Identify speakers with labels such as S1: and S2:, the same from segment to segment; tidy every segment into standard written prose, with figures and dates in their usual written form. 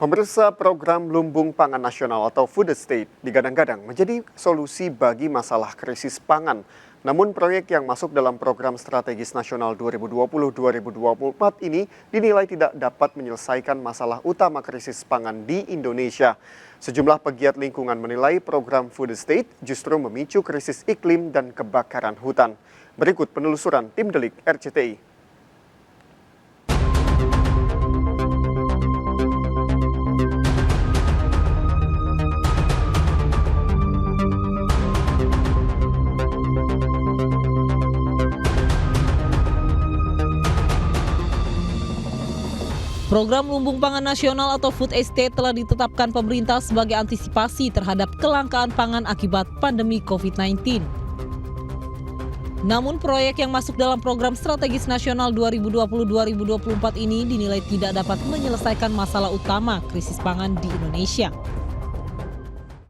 S1: Pemirsa, program Lumbung Pangan Nasional atau Food Estate digadang-gadang menjadi solusi bagi masalah krisis pangan. Namun proyek yang masuk dalam program strategis nasional 2020-2024 ini dinilai tidak dapat menyelesaikan masalah utama krisis pangan di Indonesia. Sejumlah pegiat lingkungan menilai program Food Estate justru memicu krisis iklim dan kebakaran hutan. Berikut penelusuran tim Delik RCTI.
S2: Program Lumbung Pangan Nasional atau Food Estate telah ditetapkan pemerintah sebagai antisipasi terhadap kelangkaan pangan akibat pandemi COVID-19. Namun proyek yang masuk dalam program strategis nasional 2020-2024 ini dinilai tidak dapat menyelesaikan masalah utama krisis pangan di Indonesia.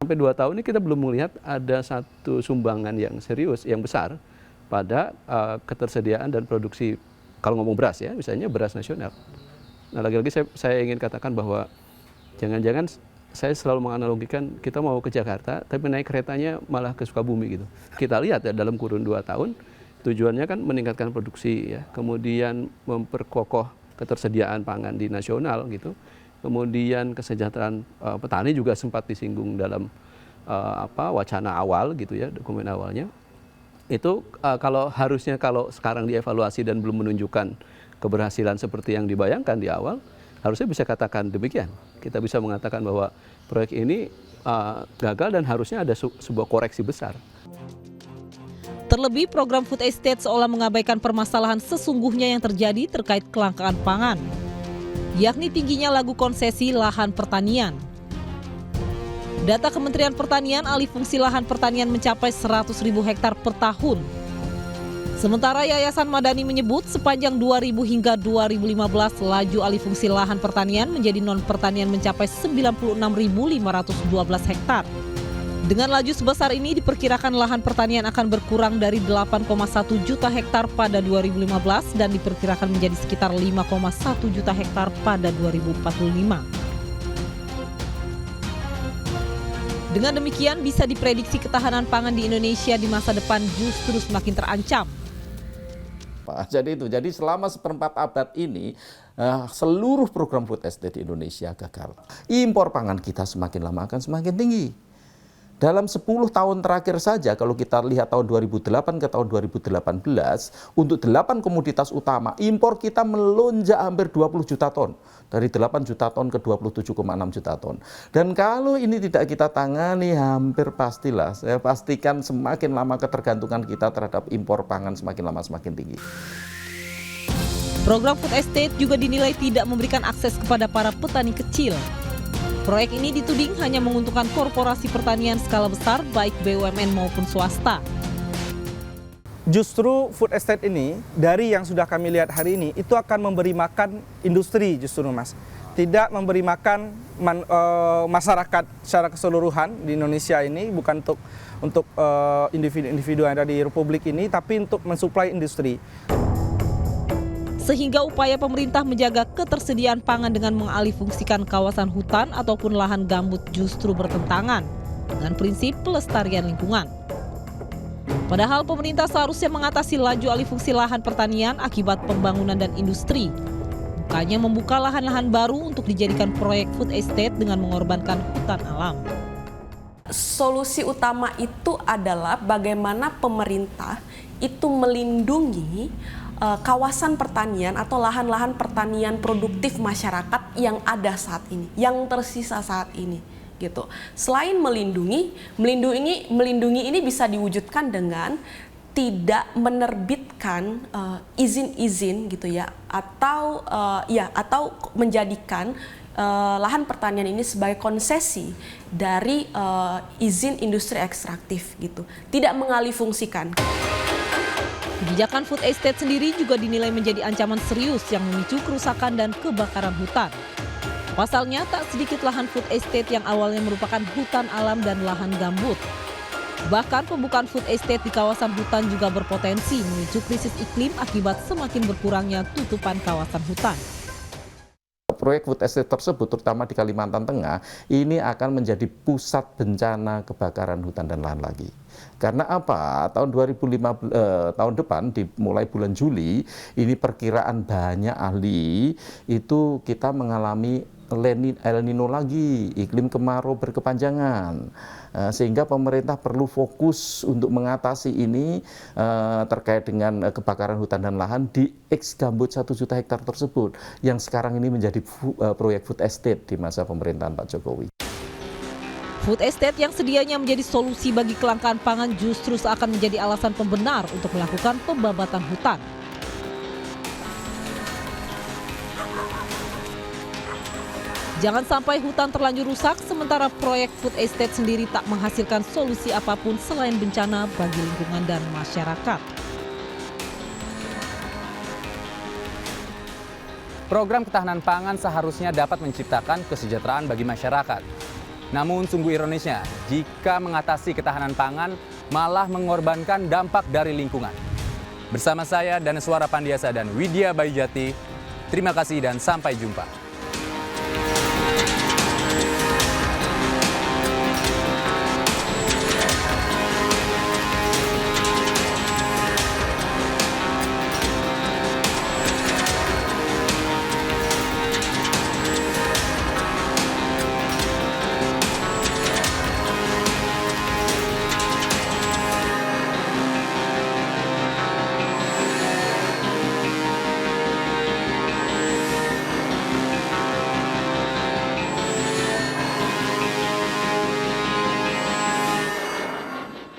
S3: Sampai 2 tahun ini kita belum melihat ada satu sumbangan yang serius, yang besar pada ketersediaan dan produksi, kalau ngomong beras ya, misalnya beras nasional. Nah, lagi-lagi saya ingin katakan bahwa jangan-jangan saya selalu menganalogikan kita mau ke Jakarta, tapi naik keretanya malah ke Sukabumi gitu. Kita lihat ya dalam kurun 2 tahun, tujuannya kan meningkatkan produksi ya, kemudian memperkokoh ketersediaan pangan di nasional gitu, kemudian kesejahteraan petani juga sempat disinggung dalam wacana awal gitu ya, dokumen awalnya. Itu kalau sekarang dievaluasi dan belum menunjukkan keberhasilan seperti yang dibayangkan di awal, harusnya bisa katakan demikian. Kita bisa mengatakan bahwa proyek ini gagal dan harusnya ada sebuah koreksi besar.
S2: Terlebih program Food Estate seolah mengabaikan permasalahan sesungguhnya yang terjadi terkait kelangkaan pangan, yakni tingginya lagu konsesi lahan pertanian. Data Kementerian Pertanian, alih fungsi lahan pertanian mencapai 100.000 hektar per tahun. Sementara Yayasan Madani menyebut sepanjang 2000 hingga 2015 laju alih fungsi lahan pertanian menjadi non-pertanian mencapai 96.512 hektar. Dengan laju sebesar ini diperkirakan lahan pertanian akan berkurang dari 8,1 juta hektar pada 2015 dan diperkirakan menjadi sekitar 5,1 juta hektar pada 2045. Dengan demikian bisa diprediksi ketahanan pangan di Indonesia di masa depan justru semakin terancam.
S4: Jadi selama seperempat abad ini seluruh program food estate di Indonesia gagal. Impor pangan kita semakin lama akan semakin tinggi. Dalam 10 tahun terakhir saja, kalau kita lihat tahun 2008 ke tahun 2018, untuk 8 komoditas utama, impor kita melonjak hampir 20 juta ton. Dari 8 juta ton ke 27,6 juta ton. Dan kalau ini tidak kita tangani, hampir pastilah, saya pastikan semakin lama ketergantungan kita terhadap impor pangan semakin lama semakin tinggi.
S2: Program Food Estate juga dinilai tidak memberikan akses kepada para petani kecil. Proyek ini dituding hanya menguntungkan korporasi pertanian skala besar baik BUMN maupun swasta.
S5: Justru food estate ini dari yang sudah kami lihat hari ini itu akan memberi makan industri justru Mas. Tidak memberi makan masyarakat secara keseluruhan di Indonesia ini, bukan untuk individu-individu yang ada di Republik ini, tapi untuk mensuplai industri.
S2: Sehingga upaya pemerintah menjaga ketersediaan pangan dengan mengalihfungsikan kawasan hutan ataupun lahan gambut justru bertentangan dengan prinsip pelestarian lingkungan. Padahal pemerintah seharusnya mengatasi laju alih fungsi lahan pertanian akibat pembangunan dan industri, bukannya membuka lahan-lahan baru untuk dijadikan proyek food estate dengan mengorbankan hutan alam.
S6: Solusi utama itu adalah bagaimana pemerintah itu melindungi kawasan pertanian atau lahan-lahan pertanian produktif masyarakat yang ada saat ini, yang tersisa saat ini, gitu. Selain melindungi ini bisa diwujudkan dengan tidak menerbitkan izin-izin, gitu ya, atau menjadikan lahan pertanian ini sebagai konsesi dari izin industri ekstraktif, gitu. Tidak mengalihfungsikan.
S2: Kebijakan food estate sendiri juga dinilai menjadi ancaman serius yang memicu kerusakan dan kebakaran hutan. Pasalnya, tak sedikit lahan food estate yang awalnya merupakan hutan alam dan lahan gambut. Bahkan pembukaan food estate di kawasan hutan juga berpotensi memicu krisis iklim akibat semakin berkurangnya tutupan kawasan hutan.
S4: proyek food estate tersebut, terutama di Kalimantan Tengah, ini akan menjadi pusat bencana kebakaran hutan dan lahan lagi. Karena apa? Tahun tahun depan, dimulai bulan Juli, ini perkiraan banyak ahli itu kita mengalami El Nino lagi, iklim kemarau berkepanjangan, sehingga pemerintah perlu fokus untuk mengatasi ini terkait dengan kebakaran hutan dan lahan di X gambut 1 juta hektar tersebut, yang sekarang ini menjadi proyek food estate di masa pemerintahan Pak Jokowi.
S2: Food estate yang sedianya menjadi solusi bagi kelangkaan pangan justru seakan menjadi alasan pembenar untuk melakukan pembabatan hutan. Jangan sampai hutan terlanjur rusak, sementara proyek food estate sendiri tak menghasilkan solusi apapun selain bencana bagi lingkungan dan masyarakat.
S7: Program ketahanan pangan seharusnya dapat menciptakan kesejahteraan bagi masyarakat. Namun sungguh ironisnya, jika mengatasi ketahanan pangan malah mengorbankan dampak dari lingkungan. Bersama saya Danaswara Pandiasa dan Widya Bayujati, terima kasih dan sampai jumpa.